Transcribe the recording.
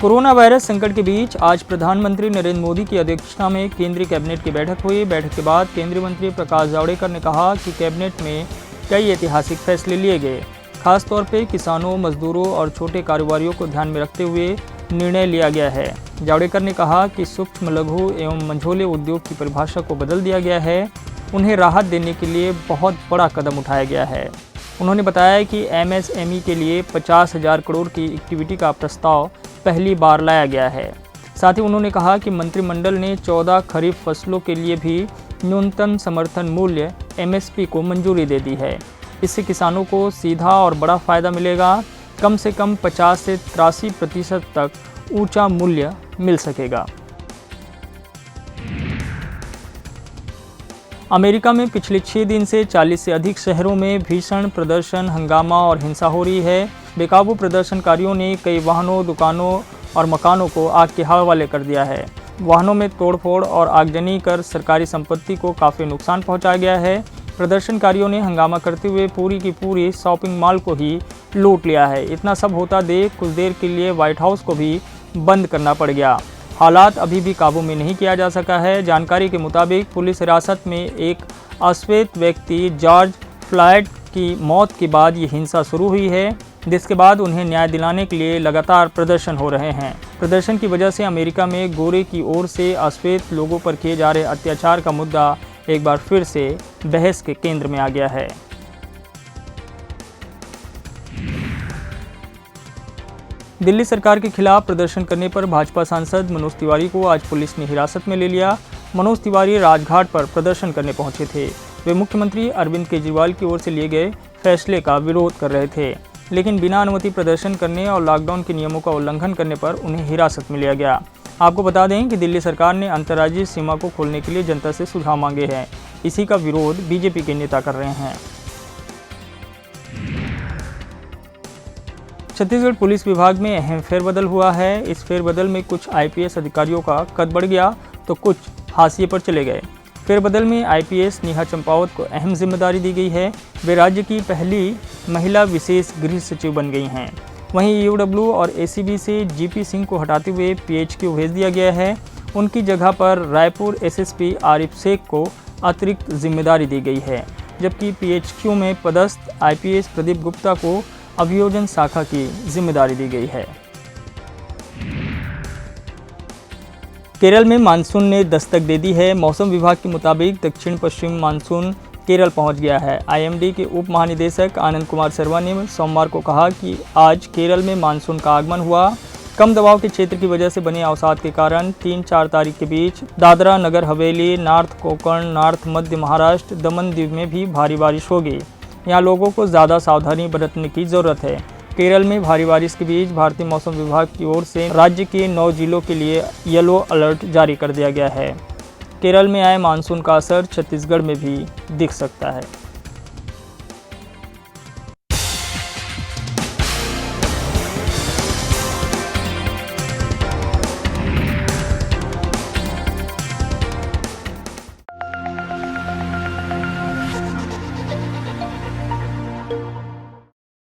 Corona virus संकट के बीच आज प्रधानमंत्री नरेंद्र मोदी की अध्यक्षता में केंद्रीय कैबिनेट की बैठक हुई। बैठक के बाद केंद्रीय मंत्री प्रकाश जावड़ेकर ने कहा कि कैबिनेट में कई ऐतिहासिक फैसले लिए गए। खासतौर पर किसानों, मजदूरों और छोटे कारोबारियों को ध्यान में रखते हुए निर्णय लिया गया है। जावड़ेकर ने कहा कि सूक्ष्म, लघु एवं मझोले उद्योग की परिभाषा को बदल दिया गया है। उन्हें राहत देने के लिए बहुत बड़ा कदम उठाया गया है। उन्होंने बताया कि MSME के लिए 50,000 करोड़ की इक्विटी का प्रस्ताव पहली बार लाया गया है। साथ ही उन्होंने कहा कि मंत्रिमंडल ने 14 खरीफ फसलों के लिए भी न्यूनतम समर्थन मूल्य MSP को मंजूरी दे दी है। इससे किसानों को सीधा और बड़ा फायदा मिलेगा। कम से कम 50 से 83% तक ऊंचा मूल्य मिल सकेगा। अमेरिका में पिछले 6 दिन से 40 से अधिक शहरों में भीषण प्रदर्शन, हंगामा और हिंसा हो रही है। बेकाबू प्रदर्शनकारियों ने कई वाहनों, दुकानों और मकानों को आग के हवाले कर दिया है। वाहनों में तोड़फोड़ और आगजनी कर सरकारी संपत्ति को काफ़ी नुकसान पहुंचाया गया है। प्रदर्शनकारियों ने हंगामा करते हुए पूरी की पूरी शॉपिंग मॉल को ही लूट लिया है। इतना सब होता देख कुछ देर के लिए व्हाइट हाउस को भी बंद करना पड़ गया। हालात अभी भी काबू में नहीं किया जा सका है। जानकारी के मुताबिक पुलिस हिरासत में एक अश्वेत व्यक्ति जॉर्ज फ्लॉयड की मौत के बाद ये हिंसा शुरू हुई है, जिसके बाद उन्हें न्याय दिलाने के लिए लगातार प्रदर्शन हो रहे हैं। प्रदर्शन की वजह से अमेरिका में गोरे की ओर से अश्वेत लोगों पर किए जा रहे अत्याचार का मुद्दा एक बार फिर से बहस के केंद्र में आ गया है। दिल्ली सरकार के खिलाफ प्रदर्शन करने पर भाजपा सांसद मनोज तिवारी को आज पुलिस ने हिरासत में ले लिया। मनोज तिवारी राजघाट पर प्रदर्शन करने पहुंचे थे। वे मुख्यमंत्री अरविंद केजरीवाल की ओर से लिए गए फैसले का विरोध कर रहे थे, लेकिन बिना अनुमति प्रदर्शन करने और लॉकडाउन के नियमों का उल्लंघन करने पर उन्हें हिरासत में लिया गया। आपको बता दें कि दिल्ली सरकार ने अंतर्राज्यीय सीमा को खोलने के लिए जनता से सुझाव मांगे हैं। इसी का विरोध बीजेपी के नेता कर रहे हैं। छत्तीसगढ़ पुलिस विभाग में अहम फेरबदल हुआ है। इस फेरबदल में कुछ IPS अधिकारियों का कद बढ़ गया तो कुछ हाशिए पर चले गए। फेरबदल में IPS नेहा चंपावत को अहम जिम्मेदारी दी गई है। वे राज्य की पहली महिला विशेष गृह सचिव बन गई हैं। वहीं EOW और ACB से GP सिंह को हटाते हुए PHQ भेज दिया गया है। उनकी जगह पर रायपुर SSP आरिफ शेख को अतिरिक्त जिम्मेदारी दी गई है, जबकि PHQ में पदस्थ IPS प्रदीप गुप्ता को अभियोजन शाखा की जिम्मेदारी दी गई है। केरल में मानसून ने दस्तक दे दी है। मौसम विभाग के मुताबिक दक्षिण पश्चिम मानसून केरल पहुंच गया है। IMD के उप महानिदेशक आनंद कुमार शर्मा ने सोमवार को कहा कि आज केरल में मानसून का आगमन हुआ। कम दबाव के क्षेत्र की वजह से बने अवसाद के कारण 3-4 तारीख के बीच दादरा नगर हवेली, नॉर्थ कोंकण, नॉर्थ मध्य महाराष्ट्र, दमन दीव में भी भारी बारिश होगी। यहाँ लोगों को ज़्यादा सावधानी बरतने की ज़रूरत है। केरल में भारी बारिश के बीच भारतीय मौसम विभाग की ओर से राज्य के 9 जिलों के लिए येलो अलर्ट जारी कर दिया गया है। केरल में आए मानसून का असर छत्तीसगढ़ में भी दिख सकता है।